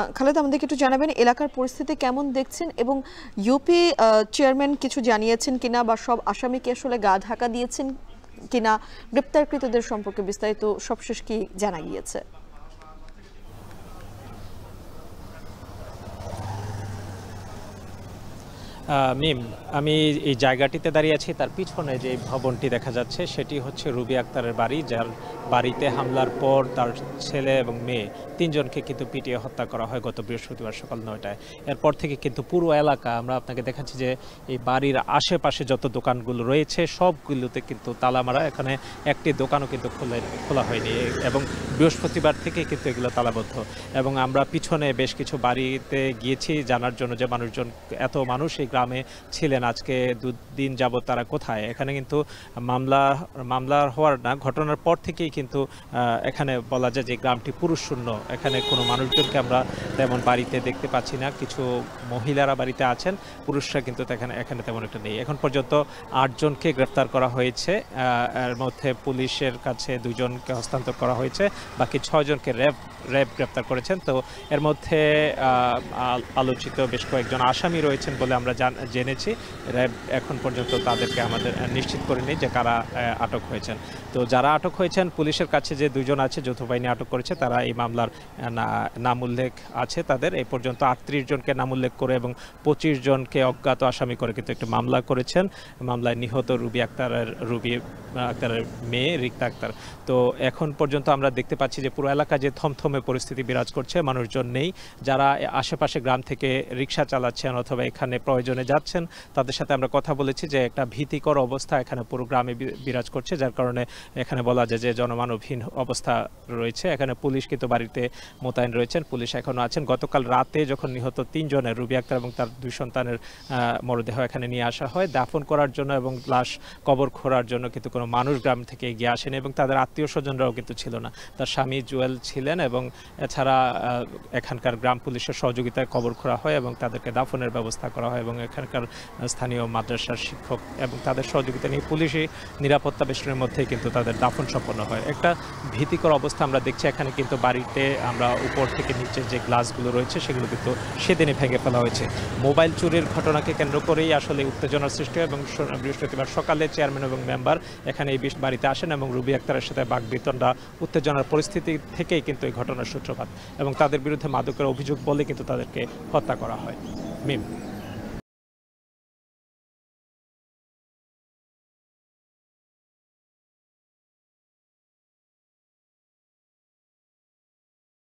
খালেদ, আমাদেরকে একটু জানাবেন এলাকার পরিস্থিতি কেমন দেখছেন এবং ইউপি চেয়ারম্যান কিছু জানিয়েছেন কিনা বা সব আসামিকে আসলে গা ঢাকা দিয়েছেন কিনা, গ্রেপ্তারকৃতদের সম্পর্কে বিস্তারিত সবশেষ কি জানা গিয়েছে? মিম, আমি এই জায়গাটিতে দাঁড়িয়ে আছি, তার পিছনে যে ভবনটি দেখা যাচ্ছে সেটি হচ্ছে রুবি আক্তারের বাড়ি, যার বাড়িতে হামলার পর তার ছেলে এবং মেয়ে তিনজনকে কিন্তু পিটিয়ে হত্যা করা হয় গত বৃহস্পতিবার সকাল 9টায়। এরপর থেকে কিন্তু পুরো এলাকা, আমরা আপনাকে দেখাচ্ছি যে এই বাড়ির আশেপাশে যত দোকানগুলো রয়েছে সবগুলোতে কিন্তু তালা মারা, এখানে একটি দোকানও কিন্তু খোলা হয়নি এবং বৃহস্পতিবার থেকে কিন্তু এগুলো তালাবদ্ধ। এবং আমরা পিছনে বেশ কিছু বাড়িতে গিয়েছি জানার জন্য যে মানুষজন, এত মানুষ এই গ্রামে ছিলেন আজকে দুদিন যাবত, তারা কোথায়। এখানে কিন্তু মামলা হওয়ার না, ঘটনার পর থেকেই কিন্তু এখানে বলা যায় যে গ্রামটি পুরুষ শূন্য, এখানে কোনো মানুষজনকে আমরা তেমন বাড়িতে দেখতে পাচ্ছি না। কিছু মহিলারা বাড়িতে আছেন, পুরুষরা কিন্তু এখানে তেমন একটা নেই। এখন পর্যন্ত 8 জনকে গ্রেফতার করা হয়েছে, এর মধ্যে পুলিশের কাছে 2 জনকে হস্তান্তর করা হয়েছে, বাকি 6 জনকে র্যাব গ্রেফতার করেছেন। তো এর মধ্যে আলোচিত বেশ কয়েকজন আসামি রয়েছেন বলে আমরা জেনেছি। র্যাব এখন পর্যন্ত তাদেরকে আমাদের নিশ্চিত করেনি যে কারা আটক হয়েছেন। তো যারা আটক হয়েছেন, পুলিশের কাছে যে 2 জন আছে, যৌথ বাহিনী আটক করেছে, তারা এই মামলার নাম উল্লেখ আছে তাদের। এই পর্যন্ত 38 জনকে নাম উল্লেখ করে এবং 25 জনকে অজ্ঞাত আসামি করে কিন্তু একটা মামলা করেছেন। মামলায় নিহত রুবি আক্তারের মেয়ে রিক্তা আক্তার। তো এখন পর্যন্ত আমরা দেখতে পাচ্ছি যে পুরো এলাকা যে থমথমে পরিস্থিতি বিরাজ করছে, মানুষজন নেই। যারা আশেপাশে গ্রাম থেকে রিক্সা চালাচ্ছেন অথবা এখানে প্রয়োজনে যাচ্ছেন, তাদের সাথে আমরা কথা বলেছি যে একটা ভীতিকর অবস্থা এখানে পুরো গ্রামে বিরাজ করছে, যার কারণে এখানে বলা যায় যে জনমানবহীন অবস্থা রয়েছে। এখানে পুলিশ কিন্তু বাড়িতে মোতায়েন রয়েছেন, পুলিশ এখনও আছেন। গতকাল রাতে যখন নিহত 3 জনের, রুবি আক্তার এবং তার 2 সন্তানের মরদেহ এখানে নিয়ে আসা হয় দাফন করার জন্য এবং লাশ কবর খোঁড়ার জন্য, কিন্তু কোনো মানুষ গ্রাম থেকে এগিয়ে আসেনি এবং তাদের আত্মীয় স্বজনরাও কিন্তু ছিল না। তার স্বামী জুয়েল ছিলেন এবং এছাড়া এখানকার গ্রাম পুলিশের সহযোগিতায় কবর খোঁড়া হয় এবং তাদেরকে দাফনের ব্যবস্থা করা হয় এবং এখানকার স্থানীয় মাদ্রাসার শিক্ষক এবং তাদের সহযোগিতা নিয়ে পুলিশি নিরাপত্তা বেষ্টনের মধ্যেই কিন্তু তাদের দাফন সম্পন্ন হয়। একটা ভীতিকর অবস্থা আমরা দেখছি এখানে, কিন্তু বাড়িতে আমরা উপর থেকে নিচে যে গ্লাসগুলো রয়েছে সেগুলো কিন্তু সেদিনই ভেঙে ফেলা হয়েছে। মোবাইল চুরির ঘটনাকে কেন্দ্র করেই আসলে উত্তেজনার সৃষ্টি হয় এবং বৃহস্পতিবার সকালে চেয়ারম্যান এবং মেম্বার এখানে এই বাড়িতে আসেন এবং রুবি আক্তারের সাথে বাকবিতণ্ডা, উত্তেজনার পরিস্থিতি থেকেই কিন্তু এই ঘটনার সূত্রপাত এবং তাদের বিরুদ্ধে মাদকের অভিযোগ বলে কিন্তু তাদেরকে হত্যা করা হয়। মিম।